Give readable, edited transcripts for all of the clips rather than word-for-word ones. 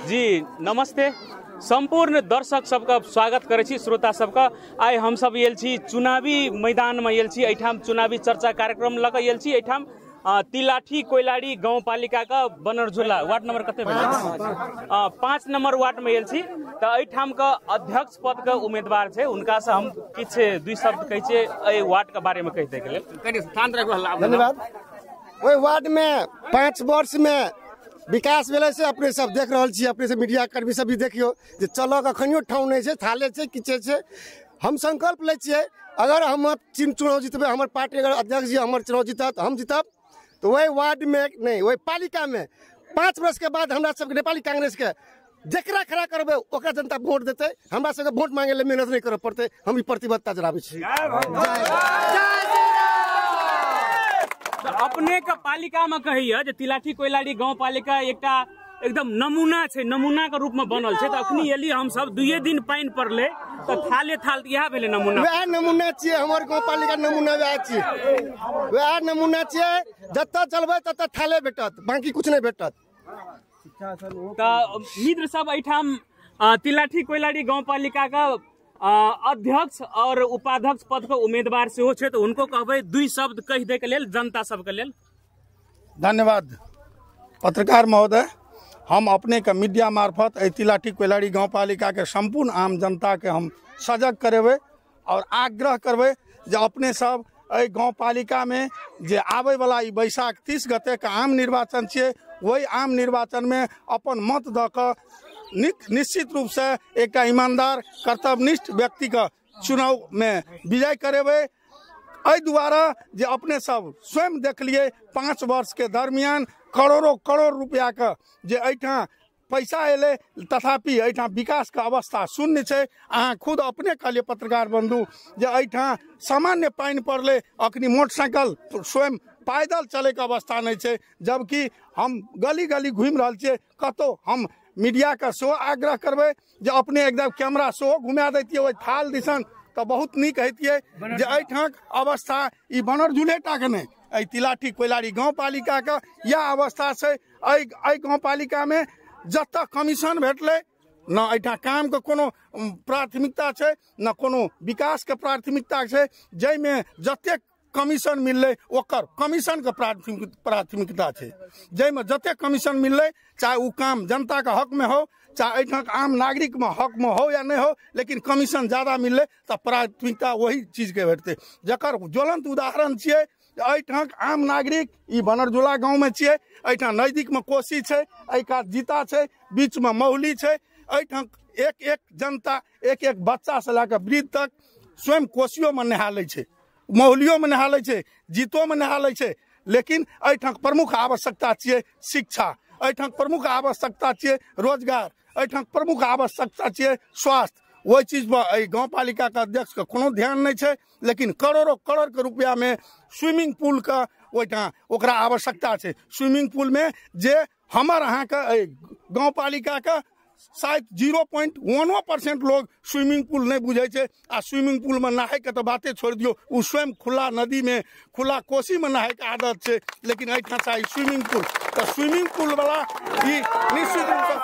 जी नमस्ते संपूर्ण दर्शक सबका स्वागत करे छी श्रोता सबका। आइ हम सब आयल छी चुनावी मैदान में आयल छी। एठाम चुनावी चर्चा कार्यक्रम लग आयल छी। एठाम तिलाठी कोइलाड़ी गाउँपालिका का बनरझुला वार्ड नंबर कते भेल 5 नंबर वार्ड में आयल छी। तो एठाम का अध्यक्ष पद का उम्मीदवार छे, उनका से हम किछ दुई शब्द कहे छे ए वार्ड के बारे में कह दे के लेल। कनी शांत रखो। धन्यवाद। ओई वार्ड में 5 वर्ष में विकास भेले से अपने सब देख रहल छी। अपने से मीडिया कर्मी सब भी देखियो जे चलक अखनियो ठाउँ नहीं छे, थाले छे, किछे छे। हम संकल्प ले छिए अगर हम चुनाव जीतबे, हमर पार्टी अगर अध्यक्ष जी हमर चुनाव जीतत, हम जीतब तो वही वार्ड में नहीं वही पालिका में 5 वर्ष के बाद हमरा सबके नेपाली कांग्रेस के जकरा खड़ा करबे ओकरा जनता वोट देते। हमरा सबके वोट मांगे ले मेहनत नहीं करे पड़ते। हम ई प्रतिबद्धता जनाबे छी। अपने का पालिका में कहिए जे तिलाठी कोइलाड़ी गाउँपालिका एकटा एकदम नमूना छे, नमूना के रूप में बनल छे। त अखनी एली हम सब 2 दिन पानी पड़ले तो थाले थाल यह भेले नमूना। वह नमूना छिए हमर गाउँपालिका नमूना वह छिए। वह नमूना छिए जत्ता चलबे तत्ता थाले भेटत, बाकी कुछ नहीं भेटत। त मित्र सब एठाम तिलाठी कोइलाड़ी गाउँपालिका का अध्यक्ष और उपाध्यक्ष पद के उम्मीदवार से हो छे, तो उनको कहबे 2 शब्द कह दे के लेल जनता सब के लेल। धन्यवाद पत्रकार महोदय। हम अपने के मीडिया मार्फत तिलाठी कोइलाड़ी गाउँपालिका के संपूर्ण आम जनता के हम सजग करेबे और आग्रह करबे जे अपने सब ए गाउँपालिका में जे आवे वाला ई बैसाख 30 गते के आम निर्वाचन छे, वही आम निर्वाचन में अपन मत द क निश्चित रूप से एक ईमानदार कर्तव्यनिष्ठ व्यक्ति का चुनाव में विजय करेबे। एहि द्वारा जे अपने सब स्वयं देख लिए 5 वर्ष के दरमियान करोड़ों करोड़ रुपया का जे एठाम पैसा एले, तथापि एठाम विकास का अवस्था शून्य छे। अहाँ खुद अपने कहलिए पत्रकार बंधु जे एठाम सामान्य पानी पड़ले अखनी मोटरसाइकिल स्वयं पैदल चले के अवस्था नहीं छे, जबकि हम गली गली घूम रहल छे। कतो हम मीडिया का सेहो आग्रह करबे जे अपने एकदम कैमरा सेहो घुमा दैतिए ओहि थाल दिसन तो बहुत नीक हेतिए जे एठाम अवस्था ई बनरझुलेटा के नहीं, एहि तिलाठी कोइलाड़ी गाउँपालिका का यह अवस्था छै। एहि गाउँपालिका में जत कमीशन भेटले न एठाम काम के कोनो प्राथमिकता छै, न कोनो विकास के प्राथमिकता छै। जै में जते कमीशन मिलले ओकर कमीशन के प्राथमिकता छै। जै में जते कमीशन मिलले चाहे वो काम जनता के हक में हो, चाहे एठाम आम नागरिक में हक में हो या नहीं हो, लेकिन कमीशन ज्यादा मिलले तो प्राथमिकता वही चीज के भेटते। जकर ज्वलंत उदाहरण छिए एठाम आम नागरिक ई बनरझुला गाँव में छिए। एठाम नजदीक में कोसी छै, एहि कात जीता छै, बीच में महुली छै। एठाम एक जनता एक बच्चा से लेकर वृद्ध तक स्वयं कोसियो में नहा ले छै, महुलियो में नहा ले छै, जीतो में नहा ले छै। लेकिन एठाम प्रमुख आवश्यकता छिए शिक्षा, एठाम प्रमुख आवश्यकता छिए रोजगार, एठाम प्रमुख आवश्यकता छिए स्वास्थ्य। वही चीज पर गाउँपालिका का अध्यक्ष का कोनो ध्यान नहीं है। लेकिन करोड़ों करोड़ के रुपया में स्विमिंग पूल का ओहिठाम ओकरा आवश्यकता है। स्विमिंग पूल में जे हमर अहाँ का गाउँपालिका का शायद 0.1% लोग स्विमिंग पूल नहीं बुझे छे। आ स्विमिंग पूल में नहाय के तो बातें छोड़ दियो, उ स्वयं खुला नदी में खुला कोसी में नहाय के आदत छे। लेकिन एठाम चाहिए स्विमिंग पूल। तो स्विमिंग पूल वाला ई निश्चित रूप से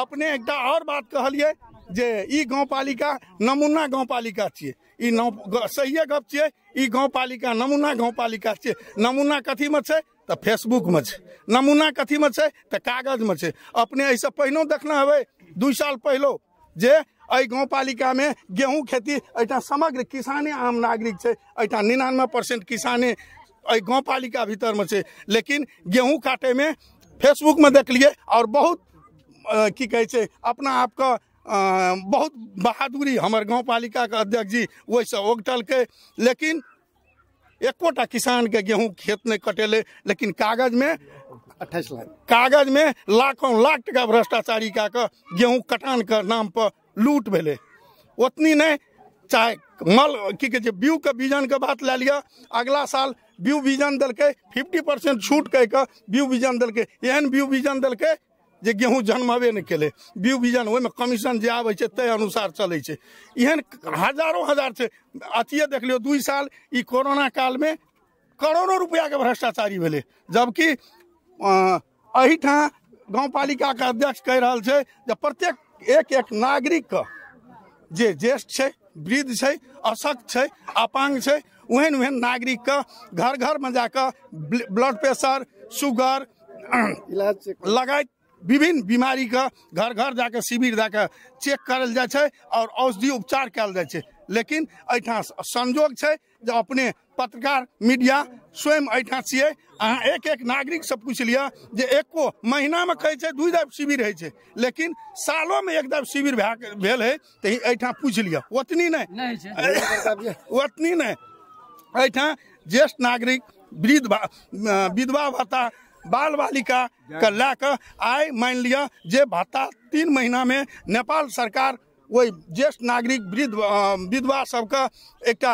अपने एकटा और बात कहलिए जे ई गाउँपालिका नमूना गाउँपालिका छिए। ई सही गप छिए, ई गाउँपालिका नमूना गाउँपालिका छिए। नमूना कथी में छे तो फेसबुक में छे, नमूना कथी में छे तो कागज में छे। अपने ऐसे पहिनो देखना हवे 2 साल पहलो जे एहि गाउँपालिका में गेहूं खेती एठाम समग्र किसाने आम नागरिक छे। एठाम 99% किसाने एहि गाउँपालिका भीतर में छे। लेकिन गेहूं काटे में फेसबुक में देख लिए और बहुत की कहे छे अपना आप का बहुत बहादुरी हमर गाउँपालिका के अध्यक्ष जी वैसे ओगटल के। लेकिन एकोटा किसान के गेहूं खेत नहीं कटेले, लेकिन कागज में 28 लाख कागज में लाखों लाख टका भ्रष्टाचारी का गेहूं कटान के नाम पर लूट भेले। उतनी नहीं चाहे मल की कहे बीउ के बीजन के बात ले लिया, अगला साल बीउ बीजन दल के 50% छूट कह के बीउ बीजन दल के एहन बीउ बीजन दल के जे गेहूं जन्मबे नहीं केले। बीउ बीजन ओहि में कमीशन जे आवे छे तय अनुसार चले छे। एहन हजारों हजार छे। अथिये देख लियो 2 साल ई कोरोना काल में करोड़ों रुपया के भ्रष्टाचारी भेले, जबकि एहिठाम गाउँपालिका के अध्यक्ष कह रहा है जे प्रत्येक एक नागरिक के जे ज्येष्ठ है, वृद्ध है, अशक्त है, अपांग है, ओहन ओहन नागरिक के घर घर में जाकर ब्लड प्रेशर, शुगर लगायत विभिन्न बीमारी का घर घर जाकर शिविर जाकर चेक करल जाए छे और औषधि उपचार कल जाए छे। लेकिन अठा संजोग छे जो अपने पत्रकार मीडिया स्वयं अठा छिए, अहाँ एक एक नागरिक से पूछ लिया जे एको महीना में कहे छे 2 दाब शिविर है छे, लेकिन सालों में 1 दाब शिविर भेल है तो अठा पूछ लिया ओतनी नहीं ओतनी नहीं। अठा ज्येष्ठ नागरिक, विधवा भत्ता, बाल बालिका का लाकर आय मान लिया जे भत्ता 3 महीना में नेपाल सरकार वही ज्येष्ठ नागरिक विधवा सबका एक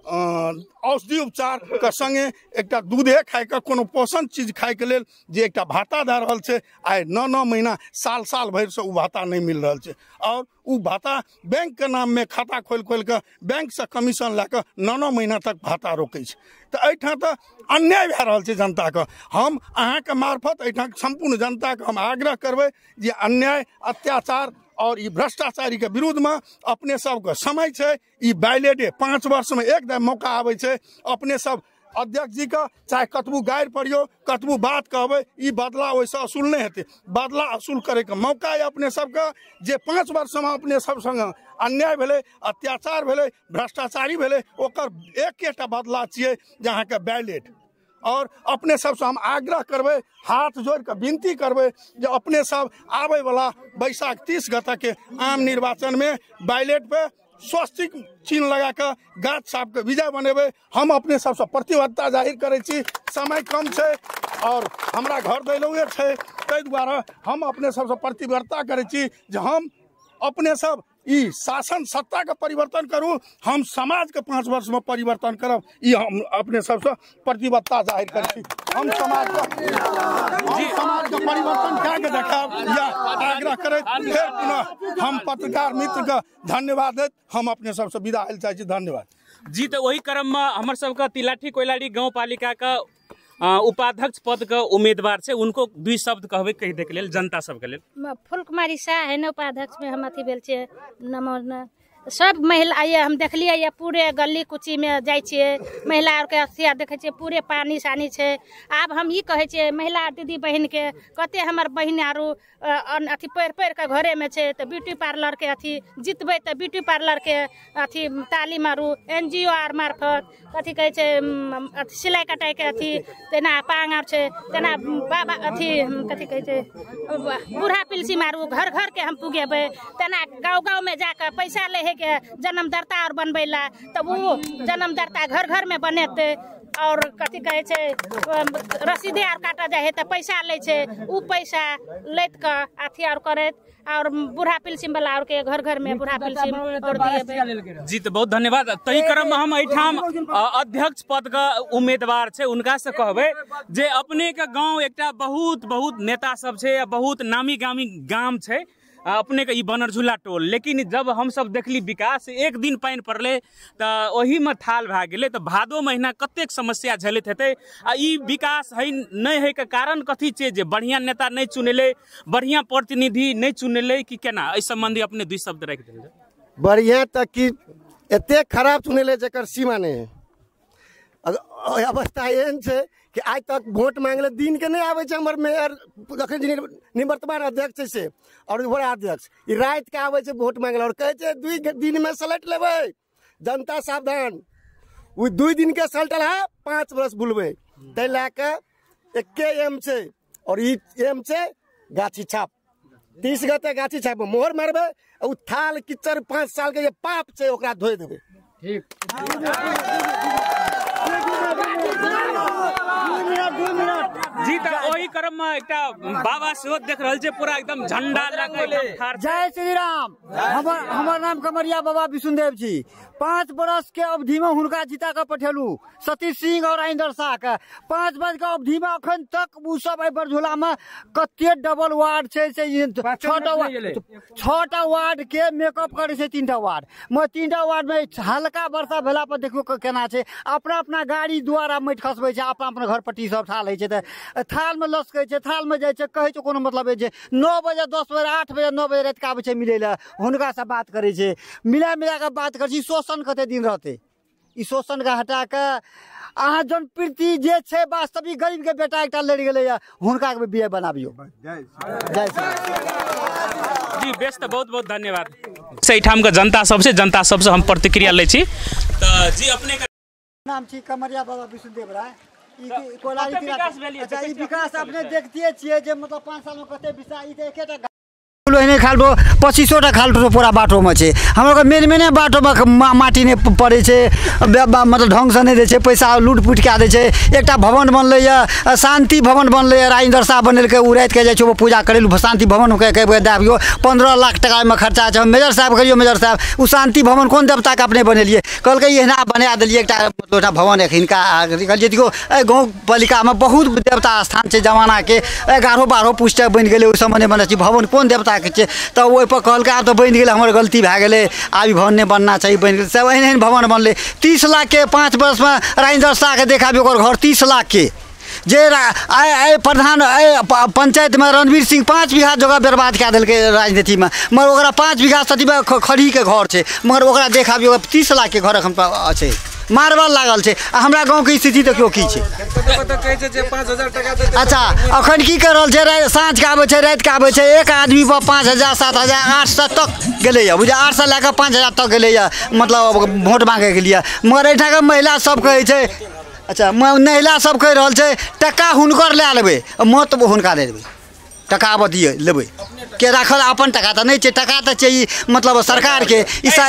औषधि उपचार के संगे एक दूधे खाए के कोनो पोषण चीज खाए के लेल जे एक भाता दे रहा है, आय 9 महीना साल भर से उ भाता नहीं मिल रहा है और उ भाता बैंक के नाम में खाता खोल के बैंक से कमीशन लाकर 9 महीना तक भाता रोके। तो अठा तो अन्याय भे रहा है जनता के। हम अहाँ के मार्फत अठा संपूर्ण जनता के हम आग्रह करबे जे अन्याय, अत्याचार और ये भ्रष्टाचारी के विरुद्ध में अपने सबके समय है। ये बैलेटे 5 वर्ष में एक दाम मौका आवे छे। अपने सब अध्यक्ष जी का चाहे कतबू गायर पड़ियो, कतबू बात कहबे, ई बदला वैसा असूल नहीं हेते। बदला असूल करे के मौका है अपने सबका जे 5 वर्ष में अपने सब संग अन्याय भेले, अत्याचार भेले, भ्रष्टाचारी भेले, ओकर एकेटा बदला छिए जहाँ के बैलेट। और अपने सबसे हम आग्रह करबे, हाथ जोड़ के विनती करबे जो अपने सब आवे वाला बैसाख 30 गते के आम निर्वाचन में बैलेट पे स्वस्तिक चिन्ह लगा कर गाछ साहब के विजय बनेबे। हम अपने सबसे प्रतिबद्धता जाहिर करे छी। समय कम छे और हमरा घर दैलौए छे, ताहि दुआरे हम अपने सबसे प्रतिबद्धता करे छी जे हम अपने सब ई शासन सत्ता का परिवर्तन करूं, हम समाज के 5 वर्ष में परिवर्तन करब, ई हम अपने सबसे प्रतिबद्धता जाहिर करछी। हम समाज का परिवर्तन क्या के देखाब या आग्रह करे। फिर पुनः हम पत्रकार मित्र का धन्यवाद देत हम अपने सबसे विदा लेल चाहे छी। धन्यवाद जी। तो वही क्रम में हमर सबका तिलाठी कोइलाड़ी गाँव पालिका का उपाध्यक्ष पद का उम्मीदवार से उनको 2 शब्द कहबे कह दे के लेल जनता सब के लेल। फूलकुमारी शाह है न उपाध्यक्ष में हम अथी भेल छे। नमो सब महिला आइए हम देखलिए ये पूरे गली कुची में जाय छिए, महिला और के अथिया देखे छिए पूरे पानी सानी छे। आब हम ई कहे छिए महिला दीदी बहन के कते हमर बहन आरो अथी पढ़ के घरे में छे तो ब्यूटी पार्लर के अथी जितबे तो ब्यूटी पार्लर के अथी तालीम आरो NGO आर मार्फत कथी कहे छे सिलाई कटाई के अथी तेना पांग आर छे, तेना बाबा अथी कथी कहे छे बूढ़ा पिलसी मारू घर घर के हम पुगेबे, तेना गाँव गाँव में जाकर पैसा ले है के जन्मदाता और बनबैला तब वो जन्मदाता घर घर में बनेते और कथी कहे छे रसीदे आर काटा जाए तो पैसा ले छे, उ पैसा लेत के अथी और करे और बूढ़ा पिलसिम वाला और के घर घर में बूढ़ा पिलसिम और दिए। जी तो बहुत धन्यवाद। तई क्रम में हम एठाम अध्यक्ष पद का उम्मीदवार छे उनका से कहबे जे अपने के गांव एकटा बहुत नेता सब छे, बहुत नामी गामी गाम छे अपने के बनरझुला टोल, लेकिन जब हम सब देखली विकास एक दिन पानी पड़ले तो वही में थाल भा गेले। तो भादो महीना कतेक समस्या झेलत हेते आ ई विकास है नहीं है के कारण कथी छे जे बढ़िया नेता नहीं चुनेले, बढ़िया प्रतिनिधि नहीं चुनेले कि केना इस संबंधी अपने 2 शब्द रख देले। बढ़िया तक कि एते खराब चुनेले जकर सीमा नहीं है। अवस्था एहन छे कि आज तक वोट मांगले दिन के नहीं आवे छे। हमर मेयर अखन निवर्तमान अध्यक्ष से और बड़ा अध्यक्ष ई रात के आवे छे वोट मांगले और कहे छे 2 दिन में सलट लेबे। जनता सावधान, उ 2 दिन के सलटल है 5 वर्ष बुलबे। तै लाके एके एम छे और ई एम छे गाछी छाप 30 गते गाछी छाप में मोहर मारबे। उ थाल किचड़ 5 साल के जे पाप छे ओकरा धोइ देबे। ठीक जी। तो वही क्रम में एक बाबा सेहो देख रहा है पूरा एकदम झंडा लगा। जय श्री राम। हमर नाम कमरिया बाबा विष्णुदेव जी। 5 बरस के अवधि में हुनका जीता के पठेलू सतीश सिंह और राजेंद्र शाह के 5 वर्ष के अवधि में अखन तक उ सब बरझोला में कते डबल वार्ड छै से 6टा वार्ड के मेकअप करे छै 3टा वार्ड में 3टा वार्ड में हल्का वर्षा भेला पर देखियो केना छै अपना अपना गाड़ी द्वारा माटि खसबै छै अपना अपना घर पट्टी सब ठाल छै त थाल में लसकै छै थाल में जाइ छै कहै छै कोनो मतलब छै 9 बजे 10 बजे 8 बजे 9 बजे रात के आबै छै मिलै ले हुनका से बात करे छै मिला के बात करे छी शोषण कते दिन रहते ई शोषण के हटा के अहाँ जनप्रीति जे छै वास्तविक गरीब के बेटा एकटा लड़ गेलै हुनका के बिया बनाबियो जय जी बेस तो बहुत बहुत धन्यवाद सही ठाम के जनता सबसे हम प्रतिक्रिया ले छी तो जी अपने का नाम छी कमरिया बाबा विष्णुदेव राय अच्छा ई विकास अपने देखतिए छियै जे मतलब 5 साल में कते विकास ई एकेटा खाल 2500टा खाल पूरा बाटो में छै हमरा मेने बाटो में माटी नहीं पड़े छै मतलब ढंग से नहीं दे छै पैसा लूट पुट के दे छै एकटा भवन बनले शांति भवन बनले राजेंद्र शाह बनेलकै उ रात के जाय छै पूजा करे शांति भवन के दाबियो 15 लाख टका में खर्चा छै मेजर साहब कहियो मेजर साहब उ शांति भवन कोन देवता के अपने बनेलिए कहलकै एहना बना देलिए एकटा भवन हिनका कहलिए गाँव पालिका में बहुत देवता स्थान छै जमाना के 11-12 पुष्ट बन गेलै ओहि समय नहीं बने छै भवन कोन देवता तो ओहि पर कहलकै आब तो बन गए हमर गलती भए गेलै आब भवन नहीं बनना चाहिए बन गेलै सब एहन भवन बनले 30 लाख के 5 वर्ष में राजेंद्र शाह के देखाबी ओकर घर 30 लाख के जे प्रधान पंचायत में रणवीर सिंह 5 बीघा जगह बर्बाद कए देलकै राजनीति में मगर ओकरा 5 बीघा सती में खड़ी के घर छै मगर ओकरा देखाबी 30 लाख के घर एखन छै मार्बल लागल छै हमरा गाँव के स्थिति देखियो की छै अच्छा अखन की कर रहल छै साँझ के आबै छै रात के आबै छै एक आदमी पर 5000 7000 800 तक गेलै बुझे 800 लेकर 5000 तक गेलै मतलब वोट मांगे के लिए मगर एहिठाम के महिला सब कहै छै अच्छा महिला सब कह रहल छै टका हुनकर लए लेबै मत हुनका दे देबै टका बतिए लेबै के राखल अपन टका तो नहीं टका तो चाहिए मतलब सरकार के अच्छा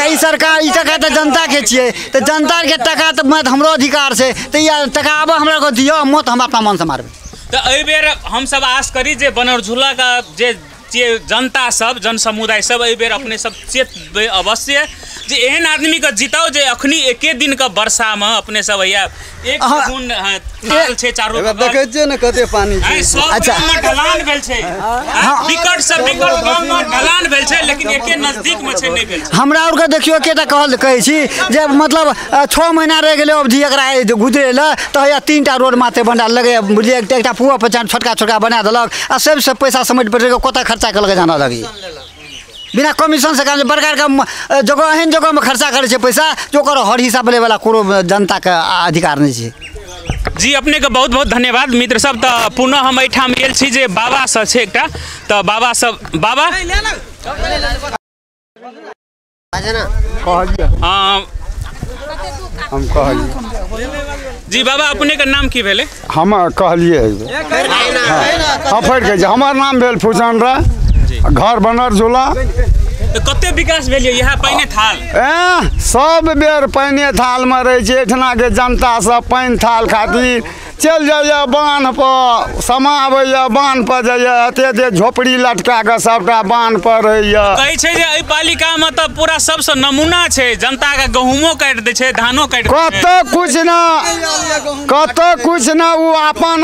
ई सरकार ई टका तो जनता के छिए तो जनता के टका तो मत हमरो अधिकार से तो टका अब हमरा को दियो मत हम अपना मन से मारबै तो एहि बेर हम सब आश करी जे बनरझुला का जे जनता सब जन समुदाय सब एहि बेर अपने सब चेत अवश्य जे एहन आदमी के जिताओ जे अखनी एके दिन के वर्षा में अपने सब एक गुण थाल छै चारो देखै छियै ने कते पानी छै अच्छा ढलान भेल छै विकट से विकट गांव में ढलान भेल छै लेकिन एके नजदीक में छै नहीं भेल छै हमरा और के देखियो केटा कहै छी जे मतलब 6 महीना रह गेलै अवधि एकरा गुजरेला तो 3टा रोड माथे बना लगे बुझिए एकटा पुआ पचान छोटका बना देलक आ सबसे पैसा समेट पड़ कत खर्चा करके जाना लगी बिना कमीशन से काम बड़का जगह एहन जगह में खर्चा करे छै पैसा जो कर हर हिसाब ले वाला कोनो जनता के अधिकार नहीं छै जी अपने के बहुत बहुत धन्यवाद मित्र सब तो पुनः हम एठाम गेल छी जे बाबा सब छै एकटा तो बाबा सब बाबा हम कहलिए जी बाबा अपने के नाम की भेले हम कहलिए हम फट के हमर नाम भेल फुसन रा घर बनरझुला तो कते विकास भेल यहाँ पहिने थाल सब बेर पहिने थाल में रहे छै एठना के जनता सब पानि थाल खातिर चल जाइए बान्ह पर समा आबैया बान्ह पर जाइए एते झोपड़ी लटका के सबटा बान्ह पर रहैया कहै छै जे एहि पालिका में तो पूरा सबसे नमूना छै जनता के गहूमो काटि दै छै धानो काटि कत कुछ ना उ अपन